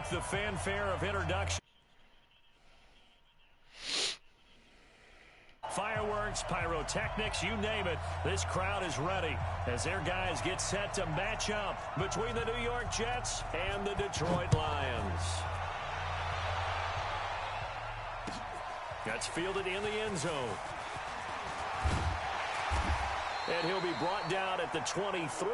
like the fanfare of introduction. Fireworks, pyrotechnics, you name it, this crowd is ready as their guys get set to match up between the New York Jets and the Detroit Lions. That's fielded in the end zone. And he'll be brought down at the 23.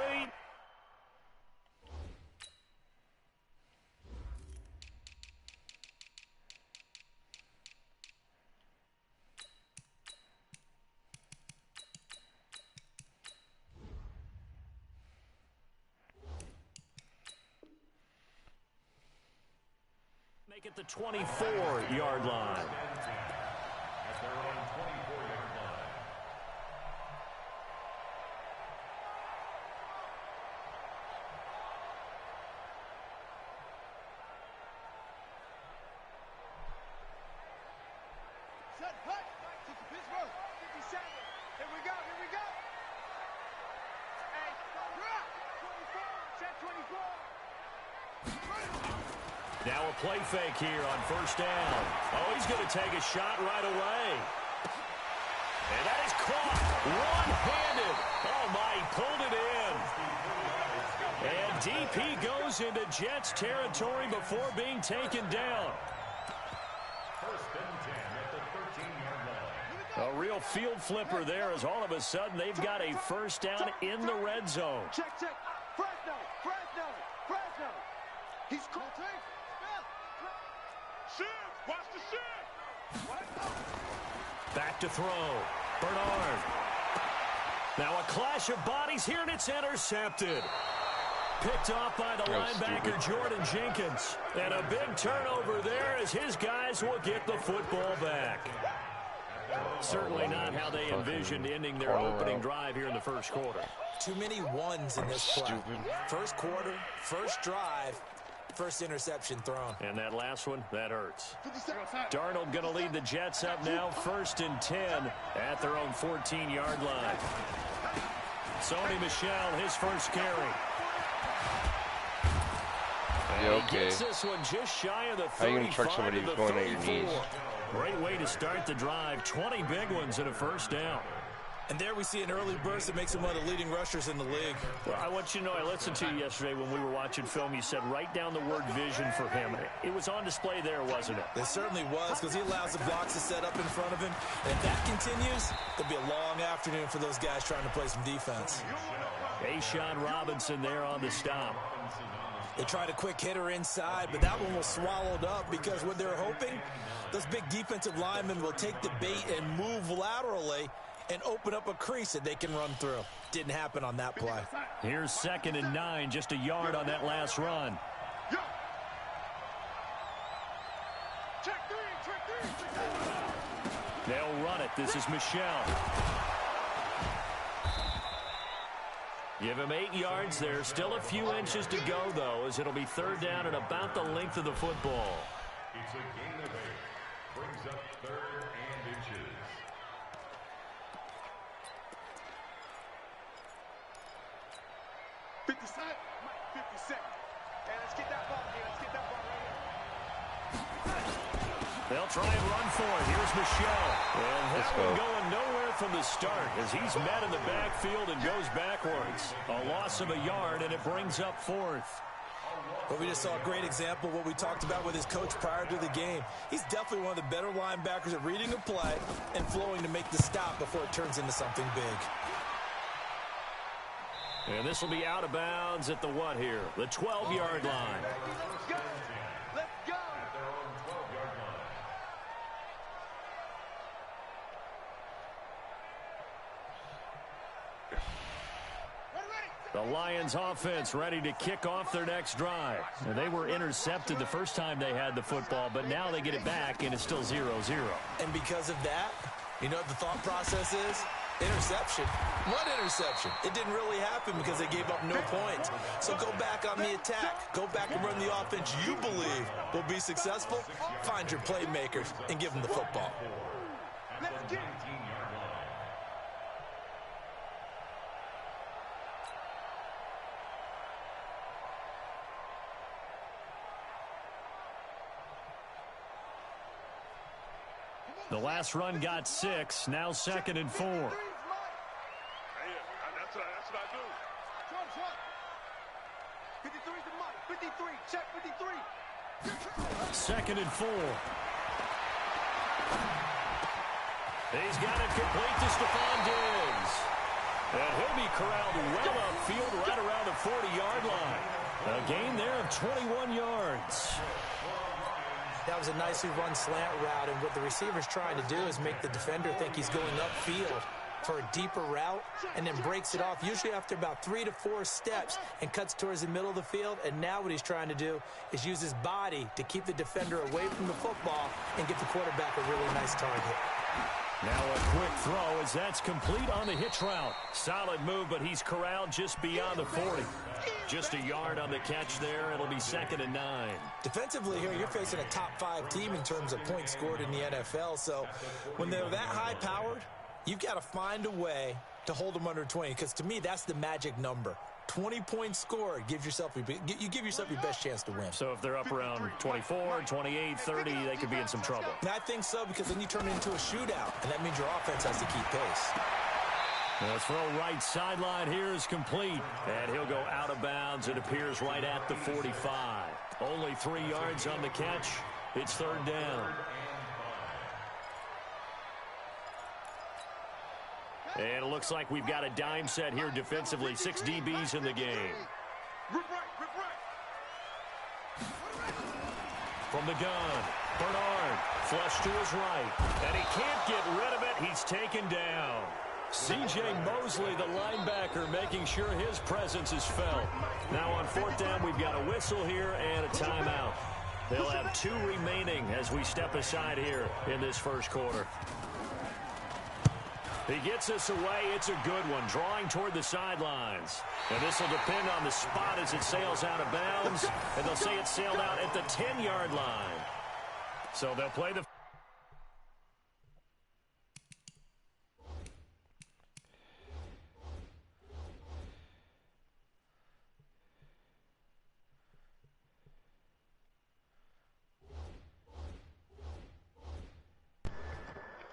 Make it the 24-yard line. At their own 24-yard line. Set, hut, took the Pittsburgh, 57. Here we go, here we go. Hey, drop, 24, set 24. Now a play fake here on first down. Oh, he's going to take a shot right away. And that is caught one-handed. Oh, my, he pulled it in. And DP goes into Jets territory before being taken down. First and 10 at the 13-yard line. A real field flipper there as all of a sudden they've got a first down in the red zone. Check. Fresno. He's caught. Watch the shit! Back to throw. Bernard. Now a clash of bodies here, and it's intercepted. Picked off by the linebacker, Jordan Jenkins. And a big turnover there as his guys will get the football back. Certainly not how they envisioned ending their opening drive here in the first quarter. Too many ones in this play. First quarter, first drive. First interception thrown. And that last one, that hurts. Darnold going to lead the Jets up now, first and 10 at their own 14-yard line. Sony Michel, his first carry. Yeah, okay. He gets this one just shy of the 35. How are you going to truck somebody who's going at your knees? Great way to start the drive. 20 big ones and a first down. And there we see an early burst that makes him one of the leading rushers in the league. Well, I want you to know, I listened to you yesterday when we were watching film. You said write down the word vision for him. It was on display there, wasn't it? It certainly was, because he allows the blocks to set up in front of him. And if that continues, it'll be a long afternoon for those guys trying to play some defense. A'Shawn Robinson there on the stop. They tried a quick hitter inside, but that one was swallowed up because what they're hoping, those big defensive linemen will take the bait and move laterally and open up a crease that they can run through. Didn't happen on that play. Here's 2nd and 9, just a yard on that last run. They'll run it. This is Michel. Give him 8 yards there. Still a few inches to go, though, as it'll be 3rd down and about the length of the football. It's a gain of 8. Brings up 3rd and inches. They'll try and run for it. Here's Michel. And that one going nowhere from the start as he's met in the backfield and goes backwards. A loss of a yard, and it brings up 4th. But we just saw a great example of what we talked about with his coach prior to the game. He's definitely one of the better linebackers at reading a play and flowing to make the stop before it turns into something big. And this will be out of bounds at the what here? The 12-yard line. Let's go. The Lions offense ready to kick off their next drive. And they were intercepted the first time they had the football, but now they get it back, and it's still 0-0. And because of that, you know what the thought process is? Interception. What interception? It didn't really happen because they gave up no points. So go back on the attack. Go back and run the offense you believe will be successful. Find your playmakers and give them the football. Let's get it. The last run got 6. Now 2nd and 4. Hey, that's what I do. Try. 53's the mark. 53. Check 53. 2nd and 4. He's got it complete to Stephon Diggs. And he'll be corralled well upfield right around the 40-yard line. A gain there of 21 yards. That was a nicely run slant route, and what the receiver's trying to do is make the defender think he's going upfield for a deeper route, and then breaks it off, usually after about 3 to 4 steps, and cuts towards the middle of the field. And now what he's trying to do is use his body to keep the defender away from the football and give the quarterback a really nice target. Now a quick throw as that's complete on the hitch route. Solid move, but he's corralled just beyond the 40. Just a yard on the catch there. It'll be 2nd and 9. Defensively here, you're facing a top 5 team in terms of points scored in the NFL. So when they're that high-powered, you've got to find a way to hold them under 20, because to me, that's the magic number. 20 points scored, you give yourself your best chance to win. So if they're up around 24, 28, 30, they could be in some trouble. And I think so, because then you turn it into a shootout, and that means your offense has to keep pace. The throw right sideline here is complete. And he'll go out of bounds. It appears right at the 45. Only 3 yards on the catch. It's 3rd down. And it looks like we've got a dime set here defensively. 6 DBs in the game. From the gun, Bernard, flush to his right. And he can't get rid of it. He's taken down. C.J. Mosley, the linebacker, making sure his presence is felt. Now on 4th down, we've got a whistle here and a timeout. They'll have 2 remaining as we step aside here in this first quarter. He gets this away. It's a good one, drawing toward the sidelines. And this will depend on the spot as it sails out of bounds. And they'll say it sailed out at the 10-yard line. So they'll play the...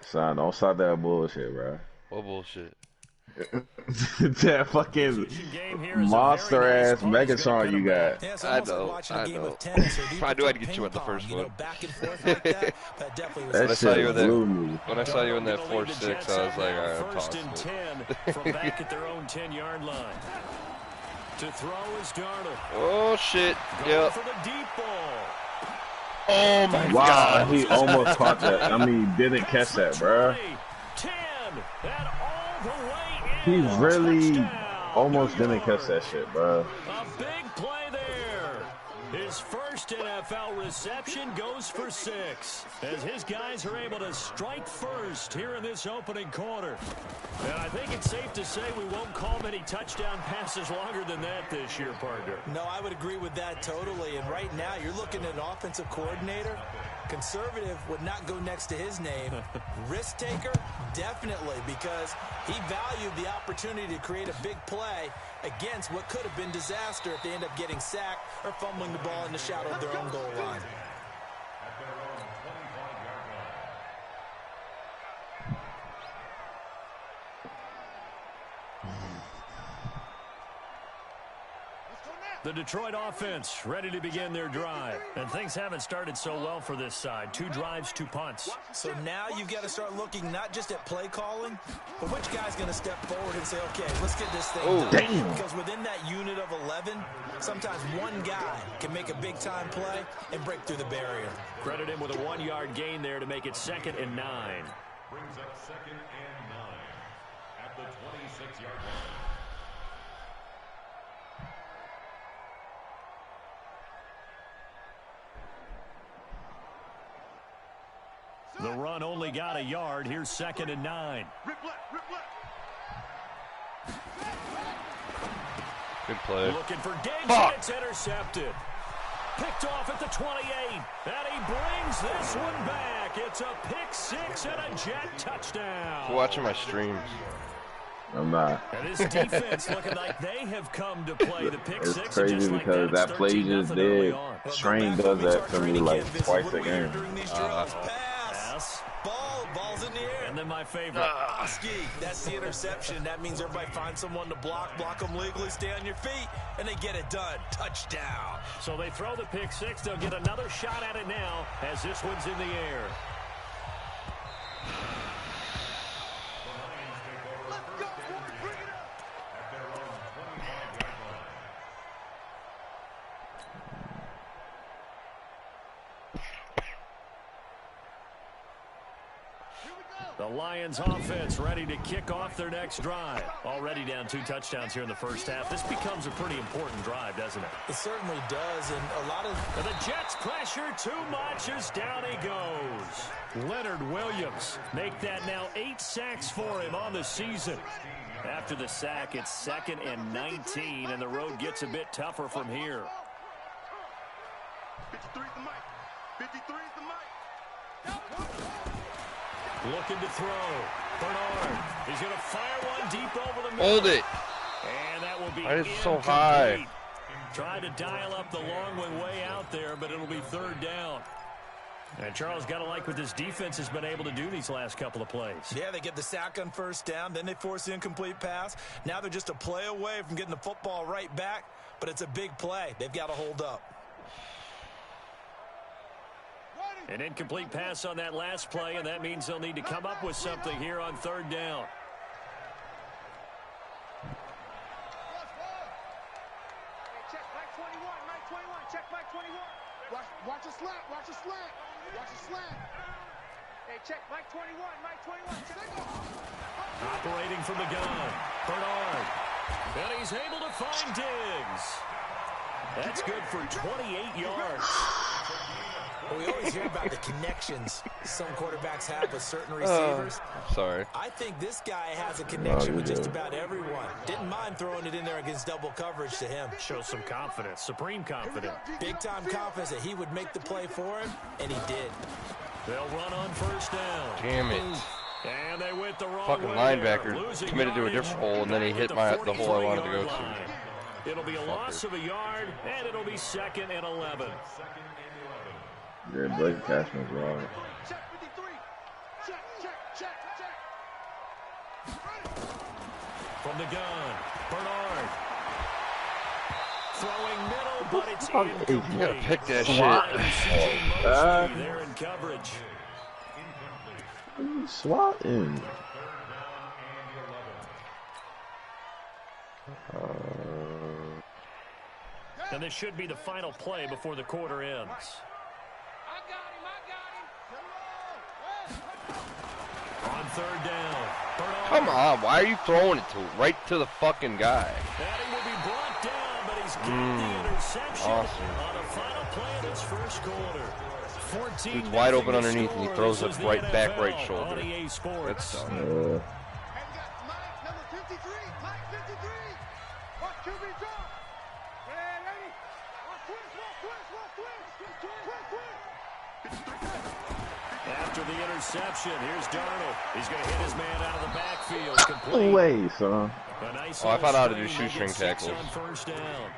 Son, don't start that bullshit, bro. What bullshit? That fucking monster-ass Megatron you got. Yeah, I know. I knew I'd get you on the first one. Back and forth like that, that definitely was That shit blew me. When I saw you in that 4-6, I was like, all right, I'm 1st and 10 from back at their own 10-yard line. To throw is Darnold. Oh, shit. Going for the deep ball. Oh, my Wow, God. he almost caught that. I mean, didn't catch that, bro. 10, and all the way He in. really Touchdown. almost didn't catch that shit, bro. A big play there. His first NFL reception goes for 6 as his guys are able to strike first here in this opening quarter. And I think it's safe to say we won't call many touchdown passes longer than that this year, partner. No, I would agree with that totally. And right now, you're looking at an offensive coordinator. Conservative would not go next to his name. Risk taker, definitely, because he valued the opportunity to create a big play against what could have been disaster if they end up getting sacked or fumbling the ball in the shadow of their own goal line. The Detroit offense ready to begin their drive. And things haven't started so well for this side. 2 drives, 2 punts. So now you've got to start looking not just at play calling, but which guy's going to step forward and say, okay, let's get this thing done. Damn. Because within that unit of 11, sometimes one guy can make a big-time play and break through the barrier. Credit him with a 1-yard gain there to make it 2nd and 9. Brings up 2nd and 9 at the 26-yard line. The run only got a yard. Here's 2nd and 9. Good play. Looking for Diggs, and it's intercepted. Picked off at the 28, and he brings this one back. It's a pick 6 and a jet touchdown. You're watching my streams. I'm not. And this defense looking like they have come to play the pick It's 6. crazy just like because that it's play you 13-0 just early did. on. Train does that to me like twice a game. Pass. Ball in the air. And then my favorite. Ski. That's the interception. That means everybody finds someone to block them legally, stay on your feet, and they get it done. Touchdown. So they throw the pick six. They'll get another shot at it now as this one's in the air. The Lions offense ready to kick off their next drive. Already down 2 touchdowns here in the first half. This becomes a pretty important drive, doesn't it? It certainly does, and a lot of... And the Jets pressure too much as down he goes. Leonard Williams make that now 8 sacks for him on the season. After the sack, it's 2nd and 19, and the road gets a bit tougher from here. 53's the mic. 53's the mic. Looking to throw. Bernard. He's going to fire one deep over the middle. Hold it. And that will be Why is it so incomplete. high? Trying to dial up the long one way out there, but it'll be 3rd down. And Charles, got to like what this defense has been able to do these last couple of plays. Yeah, they get the sack on 1st down, then they force the incomplete pass. Now they're just a play away from getting the football right back, but it's a big play. They've got to hold up. An incomplete pass on that last play, and that means they'll need to come up with something here on 3rd down. Check Mike 21, Mike 21, check Mike 21. Watch a slant, watch a slant, watch a slant. Hey, check Mike 21, Mike 21. Check. Operating from the gun, Bernard. And he's able to find Diggs. That's good for 28 yards. Well, we always hear about the connections some quarterbacks have with certain receivers. Sorry. I think this guy has a connection with just about everyone. Didn't mind throwing it in there against double coverage to him. Shows some confidence, supreme confidence. Big-time confidence that he would make the play for him, and he did. They'll run on 1st down. Damn it. And they went the wrong Fucking way linebacker there. committed to a different hole, and then he hit the hole I wanted to go to. It'll be a loss of a yard, and it'll be 2nd and 11. Yeah, Blake Cashman's wrong. Check 53. Check. From the gun, Bernard. Throwing middle, but it's incomplete. You gotta pick that shit. They're in coverage. Swatting. And this should be the final play before the quarter ends. On 3rd down, Bernard. Come on, why are you throwing it right to the fucking guy? And he will be brought down, but he's got the interception on the final play of this first quarter. He's wide open underneath, and he throws it right back right shoulder. That's dumb. After the interception, here's Darnold. He's going to hit his man out of the backfield. Complete. No way, son. Nice I found out how to do screen. shoestring tackles. On 1st down.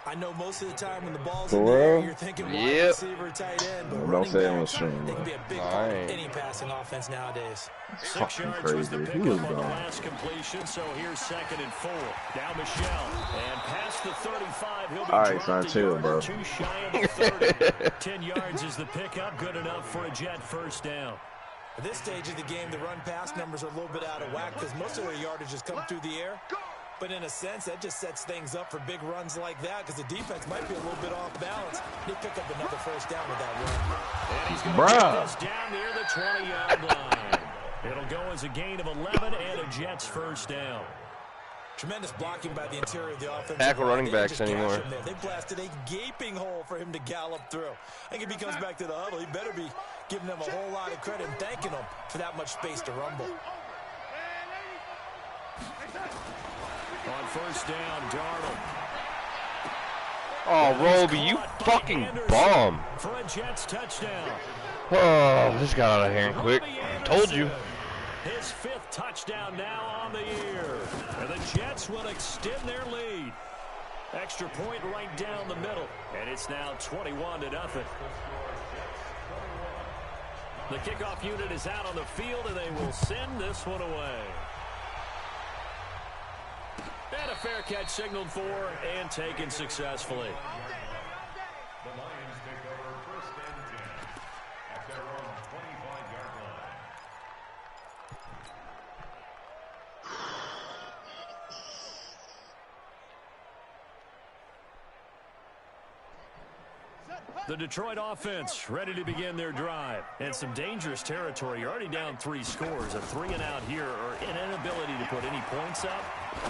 I know most of the time when the ball's in the air, you're thinking wide receiver, tight end, but Don't say I'm a they string, can be a big part of any passing offense nowadays. 6 yards was the pickup on the last completion, so here's 2nd and 4. Now Michelle, and past the 35, he'll be dropped a yard or 2 shy of the 30. 10 yards is the pickup, good enough for a Jet 1st down. At this stage of the game, the run-pass numbers are a little bit out of whack because most of their yardage has come through the air. But in a sense, that just sets things up for big runs like that because the defense might be a little bit off balance. They pick up another 1st down with that run. And he's going to get this down near the 20-yard line. It'll go as a gain of 11 and a Jets 1st down. Tremendous blocking by the interior of the offense. Tackle running backs anymore. They blasted a gaping hole for him to gallop through. I think if he comes back to the huddle, he better be giving them a whole lot of credit and thanking them for that much space to rumble. On 1st down, Darnold. Oh, Roby, you fucking bum. For a Jets touchdown. Oh, this got out of hand quick. Told you. His 5th touchdown now on the year. And the Jets will extend their lead. Extra point right down the middle. And it's now 21-0. The kickoff unit is out on the field, and they will send this one away. And a fair catch signaled for and taken successfully. The Lions take over 1st and 10 at their own 25-yard line. The Detroit offense ready to begin their drive. And some dangerous territory. You're already down 3 scores. A 3-and-out here or an inability to put any points up.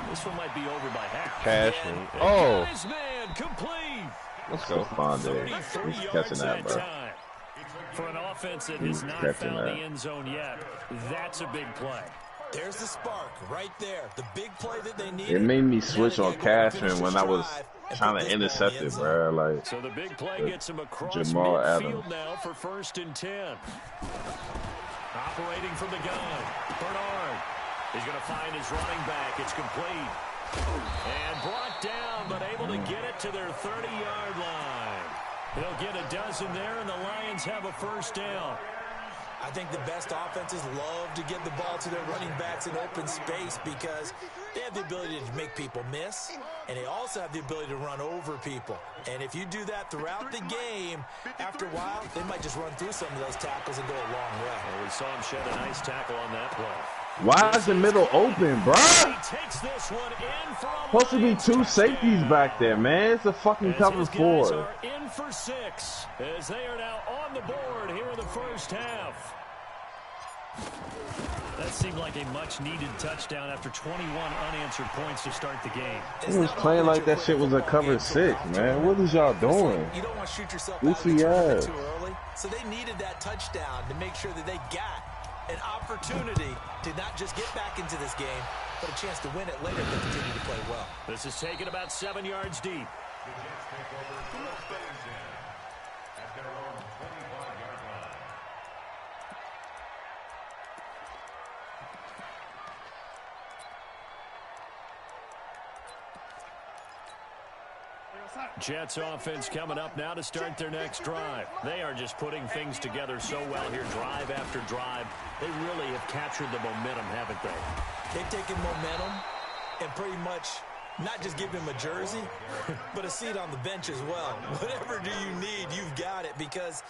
This one might be over by half. Cashman. Oh. Guy's man, complete. Let's go. Fonde. He's catching that, bro. Time. For an offense that has not found the end zone yet, that's a big play. There's the spark right there. The big play that they need. It made me switch on Cashman when I was trying to intercept it, bro. Like, so the big play gets him across Jamal midfield Adams. now for 1st and 10. Operating from the gun, Bernard. He's going to find his running back. It's complete. And brought down, but able to get it to their 30-yard line. They'll get a dozen there, and the Lions have a 1st down. I think the best offenses love to get the ball to their running backs in open space because they have the ability to make people miss, and they also have the ability to run over people. And if you do that throughout the game, after a while, they might just run through some of those tackles and go a long way. Well, we saw him shed a nice tackle on that play. why is the middle open, bro? He takes this one in for a Supposed to be 2 safeties back there, man. It's a fucking cover His guys 4. are in for 6 as they are now on the board here in the 1st half. That seemed like a much-needed touchdown after 21 unanswered points to start the game. He was playing like that shit was a cover 6, man. What is y'all doing? You don't want to shoot yourself out Goofy of the tournament ass. too early. So they needed that touchdown to make sure that they got an opportunity to not just get back into this game, but a chance to win it later if they continue to play well. This is taken about 7 yards deep. The Jets take over 1st and 10 at their own 25-yard line. Jets offense coming up now to start their next drive. They are just putting things together so well here, drive after drive. They really have captured the momentum, haven't they? They've taken momentum and pretty much not just give him a jersey, but a seat on the bench as well. Whatever do you need, you've got it, because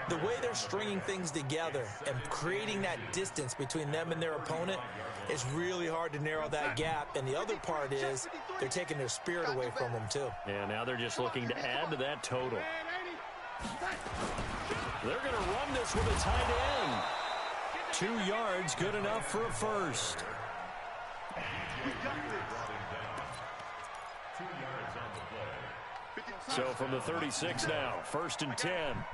the way they're stringing things together and creating that distance between them and their opponent is really hard to narrow that gap. And the other part is they're taking their spirit away from them too. And now they're just looking to add to that total. They're going to run this with a tight end. 2 yards, good enough for a 1st. So from the 36 now, 1st and 10.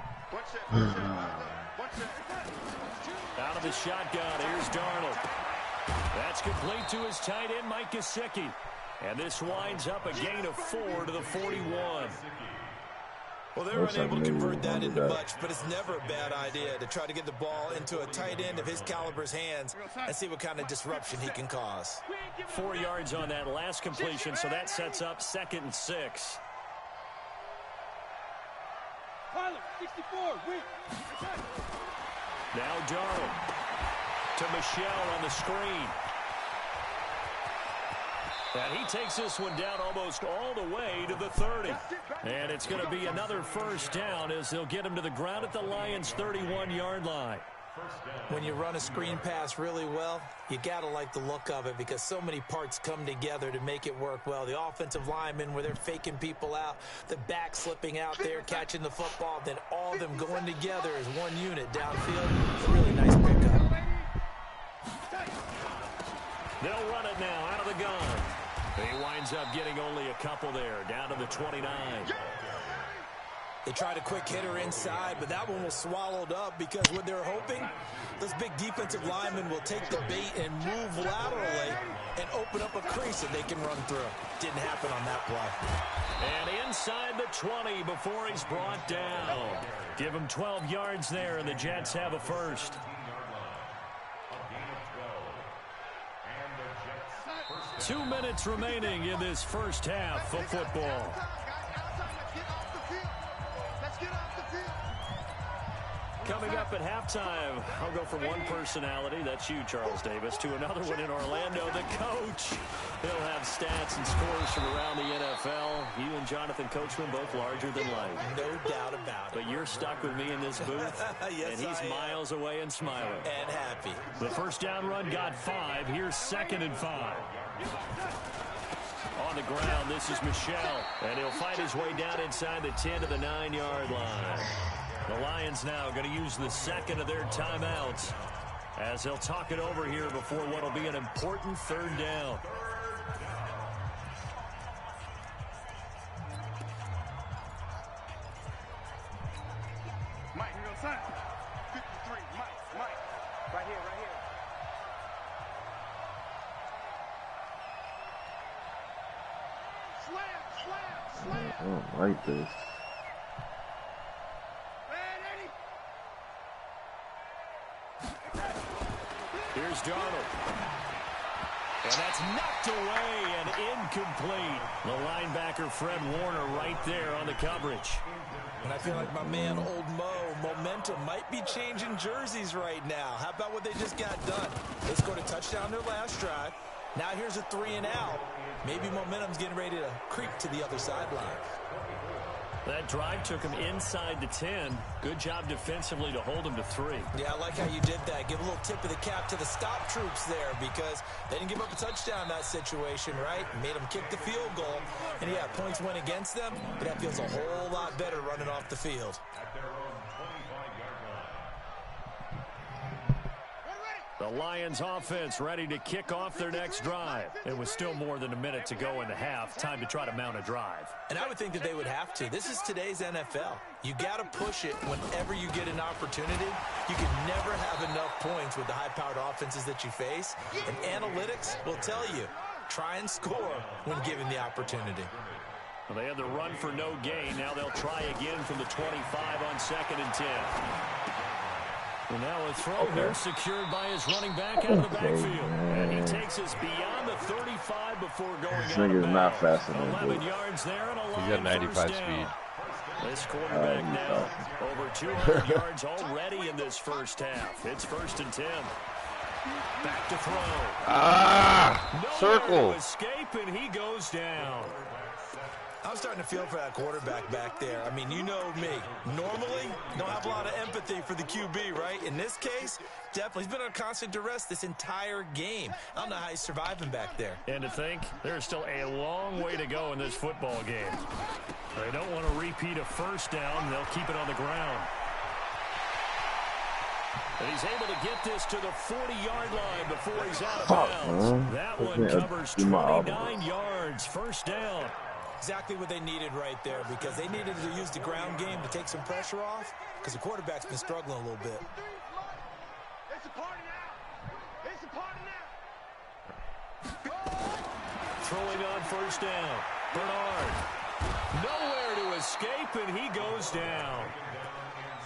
Out of the shotgun, here's Darnold. That's complete to his tight end, Mike Gesicki. And this winds up a gain of 4 to the 41. Well, they're unable to convert that into much, but it's never a bad idea to try to get the ball into a tight end of his caliber's hands and see what kind of disruption he can cause. 4 yards on that last completion, so that sets up 2nd and 6. Now Darnold to Michelle on the screen. And he takes this one down almost all the way to the 30. And it's going to be another 1st down as they'll get him to the ground at the Lions' 31-yard line. When you run a screen pass really well, you got to like the look of it because so many parts come together to make it work well. The offensive linemen where they're faking people out, the back slipping out there, catching the football, then all of them going together as one unit downfield. It's a really nice pickup. They'll run it now out of the gun. He winds up getting only a couple there, down to the 29. They tried a quick hitter inside, but that one was swallowed up because what they're hoping, those big defensive linemen will take the bait and move laterally and open up a crease that they can run through. Didn't happen on that play. And inside the 20 before he's brought down. Give him 12 yards there, and the Jets have a 1st. 2 minutes remaining in this 1st half of football. Coming up at halftime, I'll go from one personality, that's you, Charles Davis, to another one in Orlando, the coach. He'll have stats and scores from around the NFL. You and Jonathan Coachman both larger than life. No doubt about it. But you're stuck with me in this booth, yes, and he's miles away and smiling. And happy. The first down run got 5. Here's 2nd and 5. On the ground, this is Michel, and he'll fight his way down inside the 10 to the 9-yard line. The Lions now going to use the second of their timeouts as they'll talk it over here before what will be an important 3rd down. Mike, you know, son. 53, Mike. Right here. Slam. I don't like this. Here's Darnold. And that's knocked away and incomplete. The linebacker, Fred Warner, right there on the coverage. And I feel like my man, Old Mo, momentum might be changing jerseys right now. How about what they just got done? They scored a touchdown their last drive. Now here's a 3-and-out. Maybe momentum's getting ready to creep to the other sideline. That drive took him inside the 10. Good job defensively to hold him to 3. Yeah, I like how you did that. Give a little tip of the cap to the stop troops there because they didn't give up a touchdown in that situation, right? Made them kick the field goal. And, yeah, points went against them, but that feels a whole lot better running off the field. The Lions offense ready to kick off their next drive. It was still more than a minute to go in the half. Time to try to mount a drive. And I would think that they would have to. This is today's NFL. You got to push it whenever you get an opportunity. You can never have enough points with the high-powered offenses that you face. And analytics will tell you, try and score when given the opportunity. Well, they had the run for no gain. Now they'll try again from the 25 on 2nd and 10. And now a throw here secured by his running back out of the backfield. And he takes us beyond the 35 before going out of bounds. Not faster than 11 yards there and a line. He's got 95 speed. This quarterback now over 200 yards already in this first half. It's 1st and 10. Back to throw. Circle. To escape, and he goes down. I'm starting to feel for that quarterback back there. I mean, you know me. Normally, don't have a lot of empathy for the QB, right? In this case, definitely. He's been under constant duress this entire game. I don't know how he's surviving back there. And to think, there's still a long way to go in this football game. They don't want to repeat a first down. They'll keep it on the ground. And he's able to get this to the 40-yard line before he's out of bounds. That one covers 29 yards. First down. Exactly what they needed right there because they needed to use the ground game to take some pressure off because the quarterback's been struggling a little bit. It's a party now. It's a party now. Throwing on first down. Bernard. Nowhere to escape, and he goes down.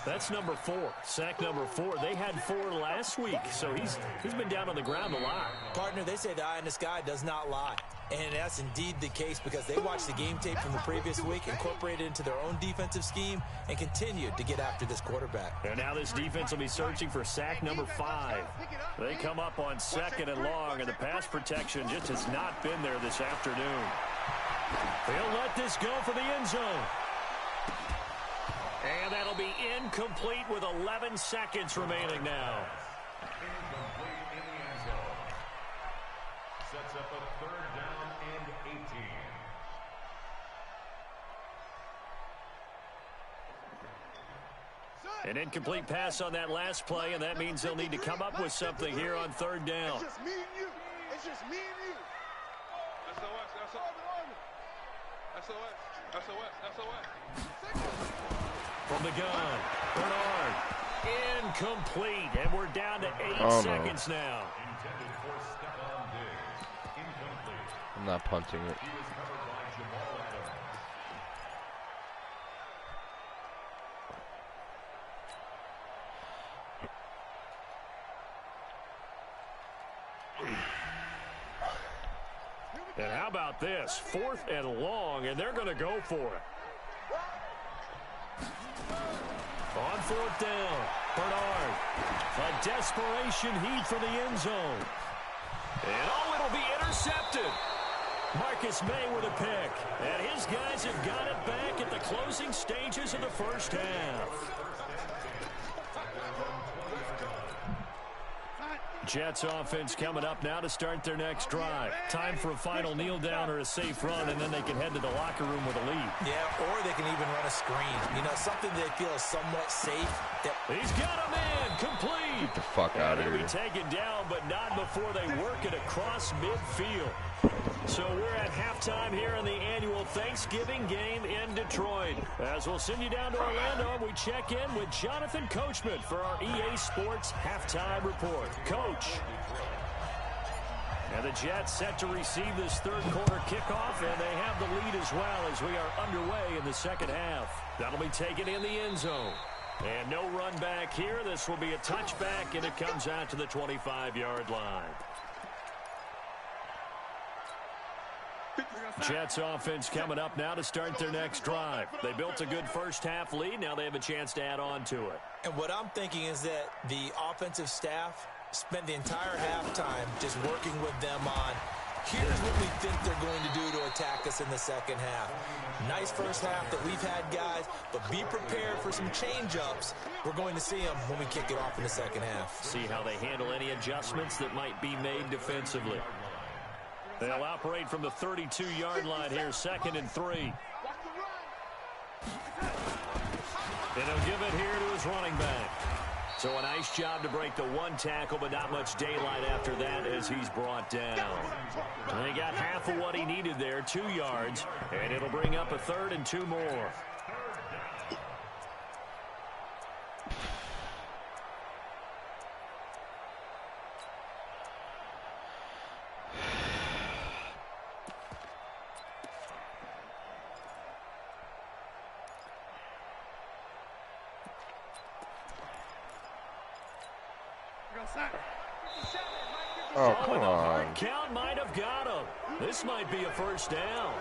That's number 4. Sack number 4. They had 4 last week, so he's been down on the ground a lot. Partner, they say the eye in the sky does not lie. And that's indeed the case because they watched the game tape from the previous week, incorporated it into their own defensive scheme, and continued to get after this quarterback. And now this defense will be searching for sack number 5. They come up on 2nd and long, and the pass protection just has not been there this afternoon. They'll let this go for the end zone. And that'll be incomplete with 11 seconds remaining now. Incomplete in the end zone. Sets up a 3rd down and 18. An incomplete pass on that last play, and that means they'll need to come up with something here on 3rd down. It's just me and you. It's just me and you. SOS. From the gun, Bernard, incomplete, and we're down to 8 seconds now. Intended for Stephon Diggs. Incomplete. I'm not punting it. He was covered by Jamal Adams. And how about this? 4th and long, and they're going to go for it. On 4th down, Bernard. A desperation heave for the end zone. And it'll be intercepted. Marcus May with a pick. And his guys have got it back at the closing stages of the first half. Jets offense coming up now to start their next drive. Time for a final kneel down or a safe run, and then they can head to the locker room with a lead. Yeah, or they can even run a screen. You know, something they feel is somewhat safe. He's got him in, complete. Get the fuck out of here. He'll be taken down, but not before they work it across midfield. So we're at halftime here in the annual Thanksgiving game in Detroit. As we'll send you down to Orlando, and we check in with Jonathan Coachman for our EA Sports halftime report. Coach. And the Jets set to receive this third quarter kickoff, and they have the lead as well as we are underway in the second half. That'll be taken in the end zone. And no run back here. This will be a touchback, and it comes out to the 25-yard line. Jets offense coming up now to start their next drive. They built a good first half lead. Now they have a chance to add on to it. And what I'm thinking is that the offensive staff spent the entire halftime just working with them on, here's what we think they're going to do to attack us in the second half. Nice first half that we've had, guys, but be prepared for some change-ups. We're going to see them when we kick it off in the second half. See how they handle any adjustments that might be made defensively. They'll operate from the 32-yard line here, 2nd and 3. And he'll give it here to his running back. So a nice job to break the one tackle, but not much daylight after that as he's brought down. And he got half of what he needed there, 2 yards, and it'll bring up a 3rd and 2 more. Oh, come on. Hard count might have got him. This might be a first down.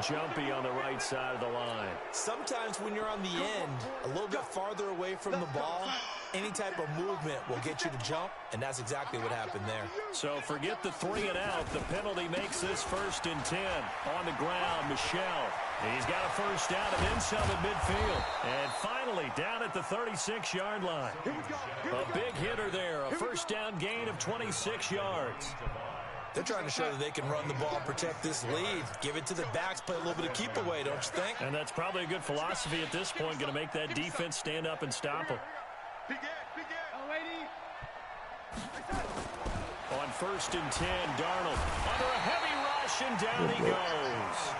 Jumpy on the right side of the line. Sometimes when you're on the end, a little bit farther away from the ball, any type of movement will get you to jump, and that's exactly what happened there. So forget the 3 and out. The penalty makes this 1st and 10. On the ground, Michelle. He's got a first down and then some at midfield. And finally, down at the 36-yard line. A big hitter there. A first down gain of 26 yards. They're trying to show that they can run the ball, protect this lead, give it to the backs, play a little bit of keep away, don't you think? And that's probably a good philosophy at this point, going to make that defense stand up and stop them. On 1st and 10, Darnold under a heavy rush, and down he goes.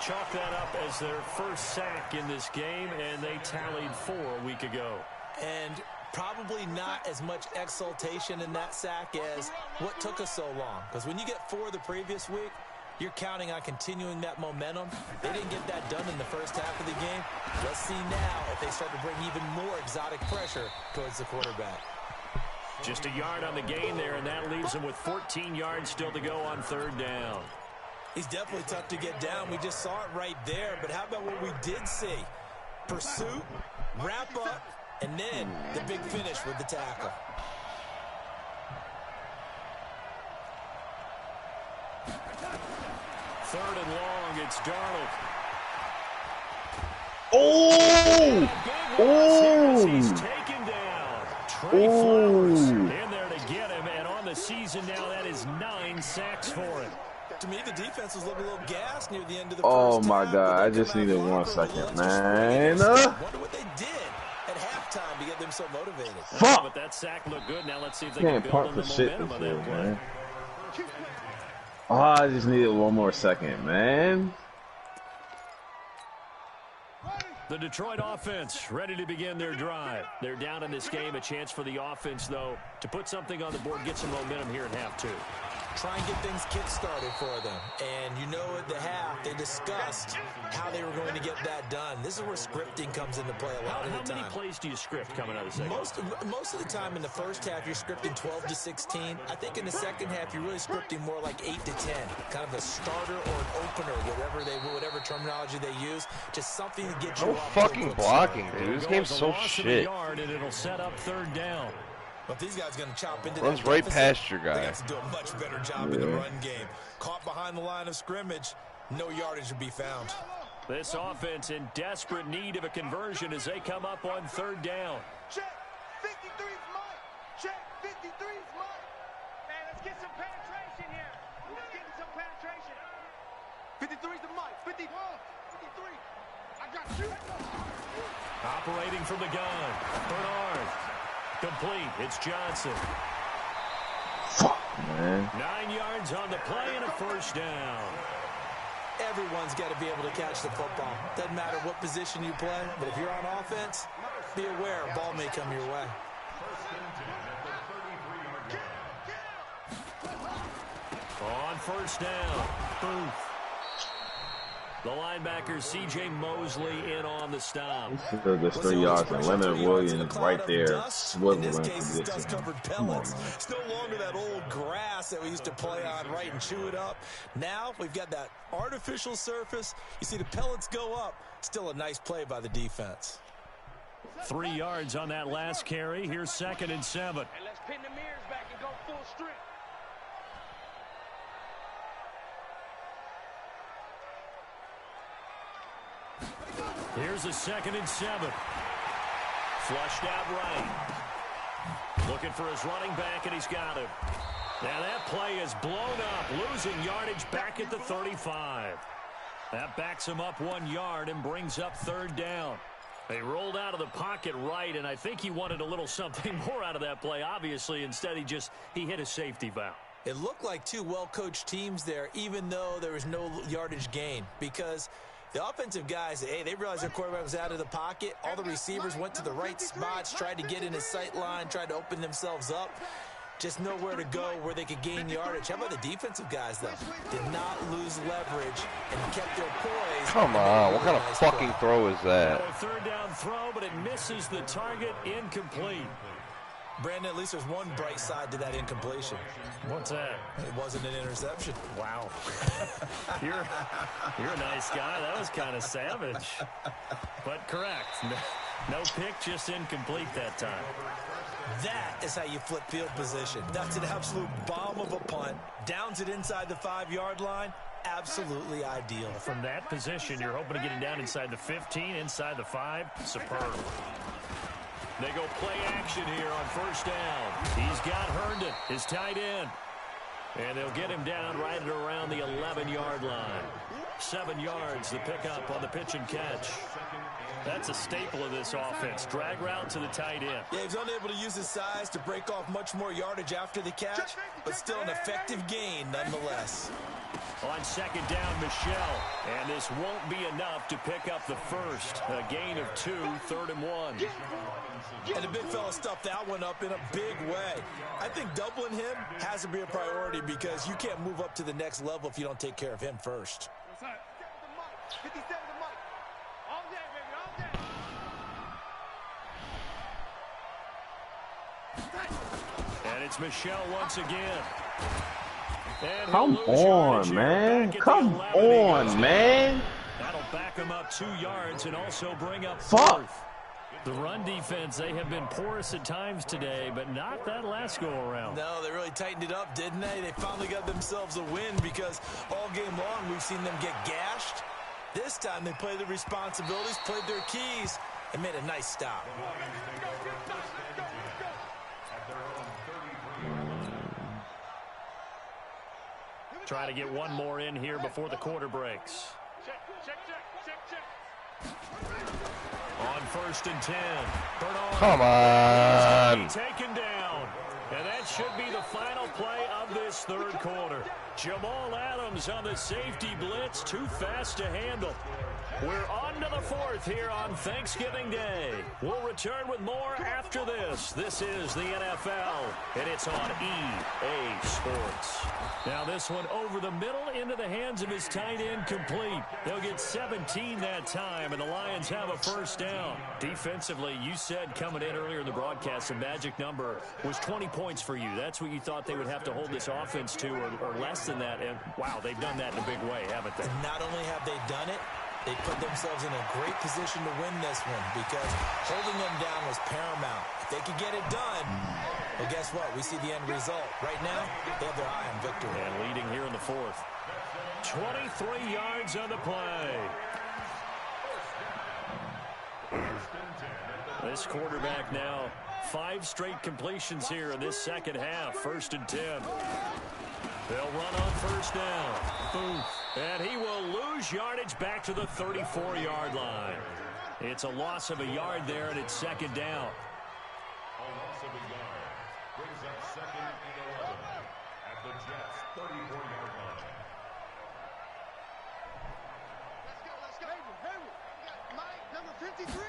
Chalk that up as their first sack in this game, and they tallied 4 a week ago. And probably not as much exultation in that sack as what took us so long. Because when you get 4 the previous week, you're counting on continuing that momentum. They didn't get that done in the first half of the game. Let's see now if they start to bring even more exotic pressure towards the quarterback. Just a yard on the gain there, and that leaves them with 14 yards still to go on 3rd down. He's definitely tough to get down. We just saw it right there. But how about what we did see? Pursuit, wrap up, and then the big finish with the tackle. Third and long, it's Darnold. He's taken down. Trey Flowers in there to get him, and on the season now, that is 9 sacks for him. To me, the defense was looking a little gassed near the end of the Oh first my half, God, I but just they needed come 1 back second, for man. Wonder what they did at halftime to get them so motivated. Fuck! But that sack looked good. Now let's see if they Can't can punt build on for the shit momentum this of year, that play. man. Oh, I just needed 1 more second, man. The Detroit offense ready to begin their drive. They're down in this game. A chance for the offense, though, to put something on the board, get some momentum here in half 2. Try and get things kick-started for them. And you know at the half, they discussed how they were going to get that done. This is where scripting comes into play a lot of the time. How many plays do you script coming out of the second? Most of the time in the first half, you're scripting 12 to 16. I think in the second half, you're really scripting more like 8 to 10. Kind of a starter or an opener, whatever terminology they use. Just something to get you off fucking blocking, dude. This game's so shit. And it'll set up third down. But these guys going to chop into runs that right deficit. past your guy. They got to do a much better job in the run game. Caught behind the line of scrimmage, no yardage to be found. This offense in desperate need of a conversion as they come up on third down. Check. 53's mine. Check. 53's mine. Man, let's get some penetration here. Let's get some penetration. 53's the mic. 53. I got you. Operating from the gun. Bernard. Complete. It's Johnson. Fuck, man. 9 yards on the play and a first down. Everyone's got to be able to catch the football. Doesn't matter what position you play, but if you're on offense, be aware a ball may come your way. On first down. Booth. The linebacker, C.J. Mosley, in on the stop. There's 3 yards, and Leonard Williams right there swiveling in this case, for this. dust-covered pellets. It's no longer that old grass that we used to play on, right, and chew it up. Now we've got that artificial surface. You see the pellets go up. Still a nice play by the defense. 3 yards on that last carry. Here's 2nd and 7. And let's pin the mirrors back and go full strength. Here's a 2nd and 7. Flushed out right. Looking for his running back, and he's got him. Now that play is blown up, losing yardage back at the 35. That backs him up 1 yard and brings up third down. They rolled out of the pocket right, and I think he wanted a little something more out of that play, obviously. Instead, he hit a safety valve. It looked like two well-coached teams there, even though there was no yardage gain, because the offensive guys, hey, they realized their quarterback was out of the pocket. All the receivers went to the right spots, tried to get in his sight line, tried to open themselves up. Just nowhere to go where they could gain yardage. How about the defensive guys, though? Did not lose leverage and kept their poise. Come on, what kind of fucking throw is that? A third down throw, but it misses the target. Incomplete. Brandon, at least there's one bright side to that incompletion. What's that? It wasn't an interception. Wow. You're a nice guy. That was kind of savage. But correct. No pick, just incomplete that time. That is how you flip field position. That's an absolute bomb of a punt. Downs it inside the 5-yard line. Absolutely ideal. From that position, you're hoping to get him down inside the 15, inside the 5. Superb. They go play action here on first down. He's got Herndon, his tight end. And they'll get him down right at around the 11-yard line. 7 yards, the pickup on the pitch and catch. That's a staple of this offense. Drag route to the tight end. Yeah, he's unable to use his size to break off much more yardage after the catch, but still an effective gain nonetheless. On second down, Michelle. And this won't be enough to pick up the first. A gain of 2, 3rd and 1. And the big fella stuffed that one up in a big way. I think doubling him has to be a priority because you can't move up to the next level if you don't take care of him first. 57 the mic. All day, baby, all day. And it's Michelle once again. And Come on, man. Come on, man. That'll back him up 2 yards and also bring up Fuck. 4th. The run defense, they have been porous at times today, but not that last go-around. No, they really tightened it up, didn't they? They finally got themselves a win because all game long we've seen them get gashed. This time they played their responsibilities, played their keys, and made a nice stop. Try to get one more in here before the quarter breaks. On 1st and 10. Bernard. Come on. Taken down. And that should be the final play of this third quarter. Jamal Adams on the safety blitz. Too fast to handle. We're on to the 4th here on Thanksgiving Day. We'll return with more after this. This is the NFL, and it's on EA Sports. Now this one over the middle into the hands of his tight end, complete. They'll get 17 that time, and the Lions have a first down. Defensively, you said coming in earlier in the broadcast, the magic number was 20 points for you. That's what you thought they would have to hold this offense to, or less than that. And wow, they've done that in a big way, haven't they? And not only have they done it, They put themselves in a great position to win this one because holding them down was paramount. If they could get it done, well, guess what? We see the end result. Right now, they have their eye on victory. And leading here in the fourth. 23 yards on the play. This quarterback now 5 straight completions here in this second half. 1st and 10. They'll run on 1st down. Boom. And he will lose yardage back to the 34-yard line. It's a loss of a yard there, and it's 2nd down. A loss of a yard brings up 2nd and 11 at the Jets' 34-yard line. Let's go. Hayward. Mike, number 53.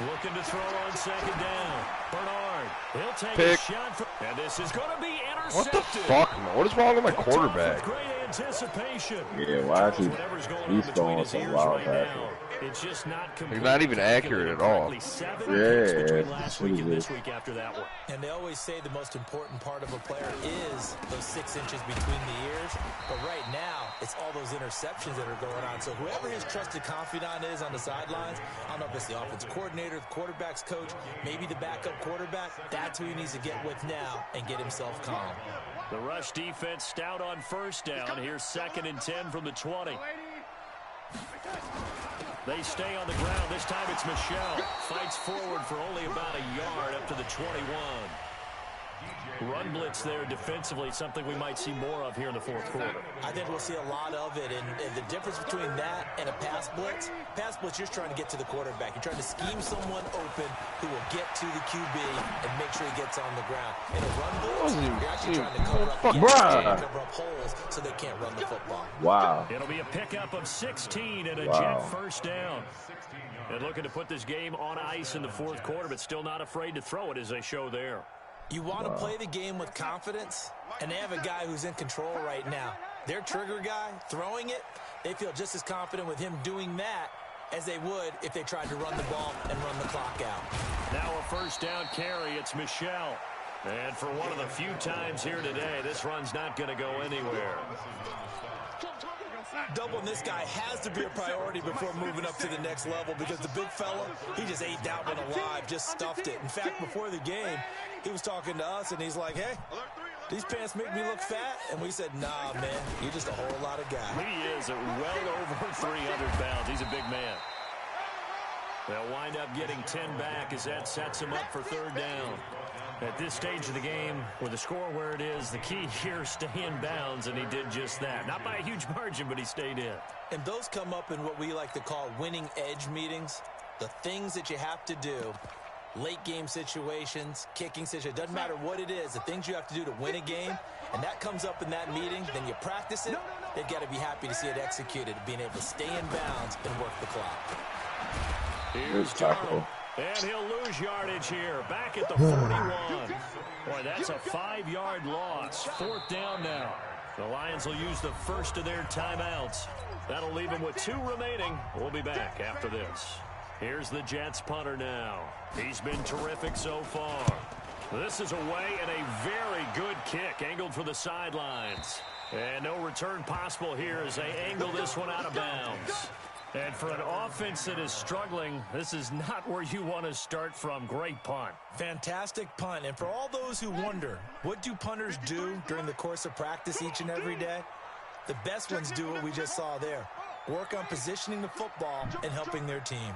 Looking to throw on 2nd down. Bernard, he'll take Pick. a shot. And this is going to be intercepted. What the fuck, man? What is wrong with my quarterback? Great anticipation. Yeah, why is Whatever's going on he's between throwing his so ears loud right back? now, it's just not complete. He's not even accurate at all. 7 picks Yeah, between last week and Jesus. this week after that one. And they always say the most important part of a player is those 6 inches between the ears. But right now, it's all those interceptions that are going on. So whoever his trusted confidant is on the sidelines, I don't know if it's the offensive coordinator, the quarterback's coach, maybe the backup quarterback, that's who he needs to get with now and get himself calm. The rush defense stout on 1st down. Here's 2nd and 10 from the 20. They stay on the ground. This time it's Michelle. Fights forward for only about a yard up to the 21. Run blitz there defensively, something we might see more of here in the 4th quarter. I think we'll see a lot of it, and the difference between that and a pass blitz, you're trying to get to the quarterback. You're trying to scheme someone open who will get to the QB and make sure he gets on the ground. In a run blitz, you're actually trying to cover up holes so they can't run the football. Wow. It'll be a pickup of 16 and a Wow. Jet 1st down. And looking to put this game on ice in the 4th quarter, but still not afraid to throw it as they show there. You want to play the game with confidence, and they have a guy who's in control right now. Their trigger guy, throwing it, they feel just as confident with him doing that as they would if they tried to run the ball and run the clock out. Now a 1st down carry. It's Michelle. And for one of the few times here today, this run's not going to go anywhere. Doubling this guy has to be a priority before moving up to the next level because the big fella, he just ate that one alive, just stuffed it. In fact, before the game, he was talking to us, and he's like, hey, these pants make me look fat? And we said, nah, man, you're just a whole lot of guy. He is well over 300 pounds. He's a big man. They'll wind up getting 10 back as that sets him up for 3rd down. At this stage of the game, with the score where it is, the key here is stay in bounds, and he did just that. Not by a huge margin, but he stayed in. And those come up in what we like to call winning edge meetings. The things that you have to do, late game situations, kicking situations, doesn't matter what it is, the things you have to do to win a game, and that comes up in that meeting, then you practice it, they've got to be happy to see it executed, being able to stay in bounds and work the clock. Here's Darnold. And he'll lose yardage here. Back at the 41. Boy, that's a 5-yard loss. 4th down now. The Lions will use the first of their timeouts. That'll leave them with 2 remaining. We'll be back after this. Here's the Jets punter now. He's been terrific so far. This is away and a very good kick angled for the sidelines. And no return possible here as they angle this one out of bounds. And for an offense that is struggling, this is not where you want to start from. Great punt. Fantastic punt. And for all those who wonder, what do punters do during the course of practice each and every day? The best ones do what we just saw there. Work on positioning the football and helping their team.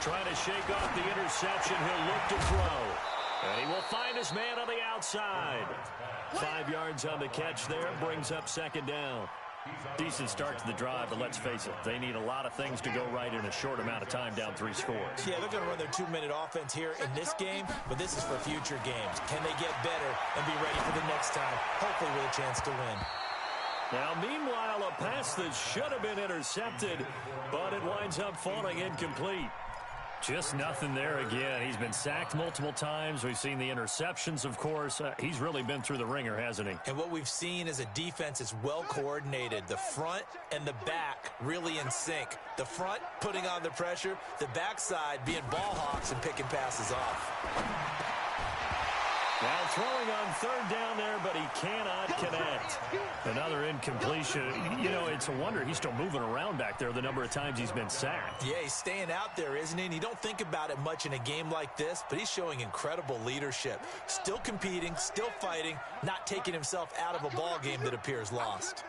Trying to shake off the interception. He'll look to throw. And he will find his man on the outside. 5 yards on the catch there. Brings up 2nd down. Decent start to the drive, but let's face it, they need a lot of things to go right in a short amount of time, down 3 scores. Yeah, they're going to run their 2-minute offense here in this game, but this is for future games. Can they get better and be ready for the next time, hopefully with a chance to win? Now, meanwhile, a pass that should have been intercepted, but it winds up falling incomplete. Just nothing there again. He's been sacked multiple times. We've seen the interceptions, of course. He's really been through the ringer, hasn't he? And what we've seen is a defense that's well coordinated. The front and the back really in sync. The front putting on the pressure. The backside being ball hawks and picking passes off. Now throwing on third down there, but he cannot connect. Another incompletion. You know, it's a wonder he's still moving around back there the number of times he's been sacked. Yeah, he's staying out there, isn't he? And you don't think about it much in a game like this, but he's showing incredible leadership. Still competing, still fighting, not taking himself out of a ball game that appears lost.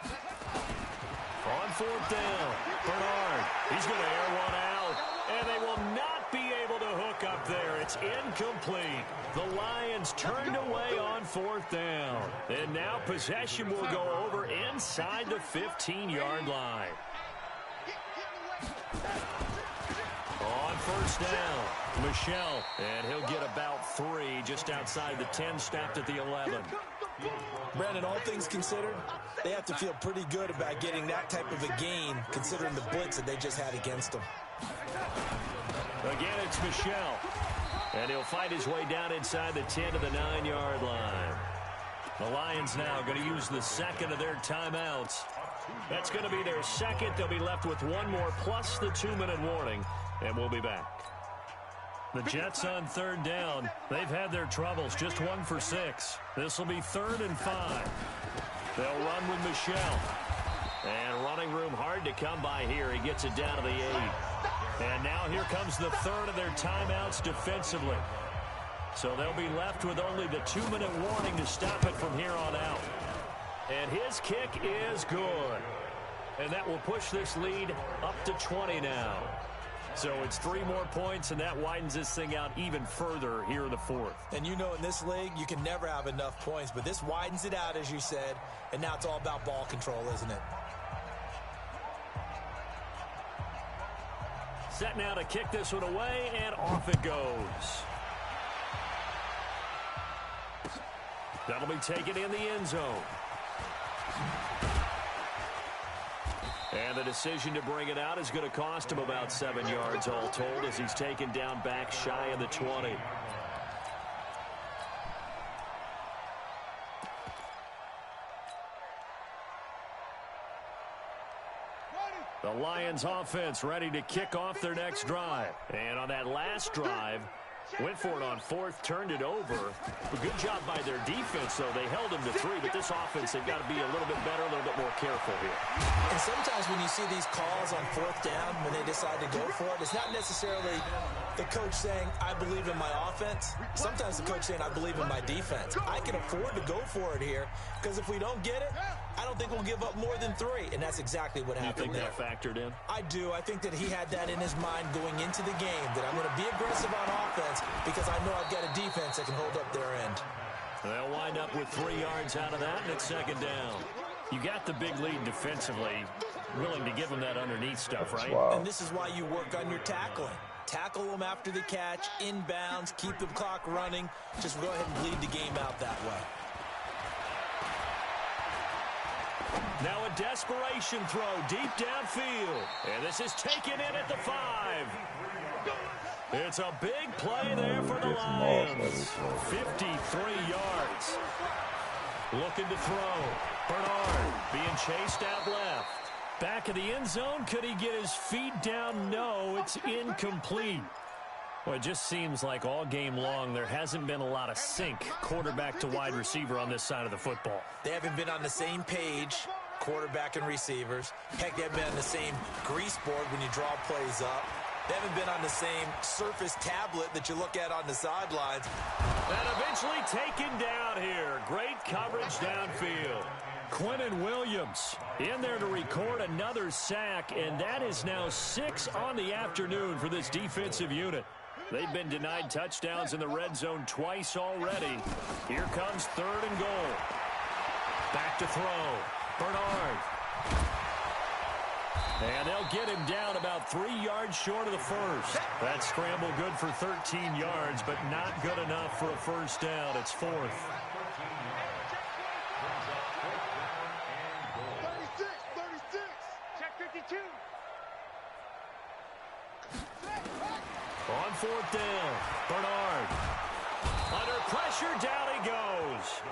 On fourth down, Bernard. He's going to air one out, and they will not be able to hook up there. It's incomplete. The Lions turned away on fourth down. And now possession will go over inside the 15-yard line. On first down, Michel, and he'll get about 3 just outside the 10, stopped at the 11. Brandon, all things considered, they have to feel pretty good about getting that type of a gain considering the blitz that they just had against them. Again, it's Michel. And he'll fight his way down inside the 10 to the 9-yard line. The Lions now going to use the second of their timeouts. That's going to be their second. They'll be left with one more plus the 2-minute warning. And we'll be back. The Jets on third down. They've had their troubles. Just 1 for 6. This will be 3rd and 5. They'll run with Michel. And running room hard to come by here. He gets it down to the 8. And now here comes the third of their timeouts defensively. So they'll be left with only the 2-minute warning to stop it from here on out. And his kick is good. And that will push this lead up to 20 now. So it's 3 more points, and that widens this thing out even further here in the 4th. And you know in this league, you can never have enough points, but this widens it out, as you said, and now it's all about ball control, isn't it? Set now to kick this one away, and off it goes. That'll be taken in the end zone. And the decision to bring it out is going to cost him about 7 yards all told as he's taken down back shy of the 20. The Lions offense ready to kick off their next drive. And on that last drive, went for it on 4th, turned it over. A good job by their defense, though. They held him to 3, but this offense, they've got to be a little bit better, a little bit more careful here. And sometimes when you see these calls on 4th down, when they decide to go for it, it's not necessarily the coach saying, I believe in my offense. Sometimes the coach saying, I believe in my defense. I can afford to go for it here, because if we don't get it, I don't think we'll give up more than 3. And that's exactly what happened there. You think that factored in? I do. I think that he had that in his mind going into the game, that I'm going to be aggressive on offense because I know I've got a defense that can hold up their end. They'll wind up with 3 yards out of that, and it's 2nd down. You got the big lead defensively, willing to give them that underneath stuff, right? Wow. And this is why you work on your tackling. Tackle them after the catch, inbounds, keep the clock running. Just go ahead and bleed the game out that way. Now a desperation throw deep downfield. And this is taken in at the 5. It's a big play there for the Lions. 53 yards. Looking to throw. Bernard being chased out left. Back of the end zone. Could he get his feet down? No, it's incomplete. Well, it just seems like all game long there hasn't been a lot of sync quarterback to wide receiver on this side of the football. They haven't been on the same page, quarterback and receivers. Heck, they haven't been on the same grease board when you draw plays up. They haven't been on the same surface tablet that you look at on the sidelines. And eventually taken down here. Great coverage downfield. Quentin Williams in there to record another sack, and that is now 6 on the afternoon for this defensive unit. They've been denied touchdowns in the red zone twice already. Here comes 3rd and goal. Back to throw. Bernard. And they'll get him down about 3 yards short of the first. That scramble good for 13 yards, but not good enough for a first down. It's 4th. 36. Check 52. On 4th down, Bernard. Under pressure, down he goes.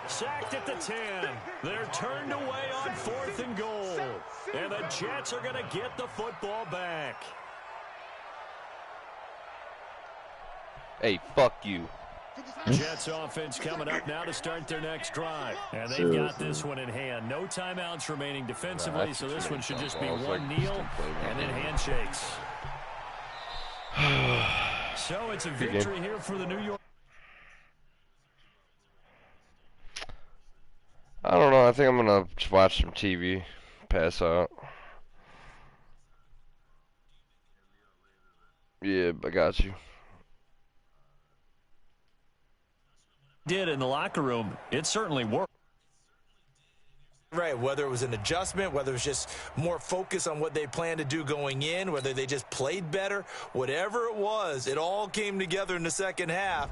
Sacked at the 10. They're turned away on 4th and goal. And the Jets are going to get the football back. Hey, fuck you. Jets offense coming up now to start their next drive. And they've got this one in hand. No timeouts remaining defensively, so this one should just be one kneel and then handshakes. So it's a victory here for the New York. I don't know. I think I'm going to just watch some TV, pass out. Yeah, I got you. Did in the locker room, it certainly worked. Right, whether it was an adjustment, whether it was just more focus on what they planned to do going in, whether they just played better, whatever it was, it all came together in the second half.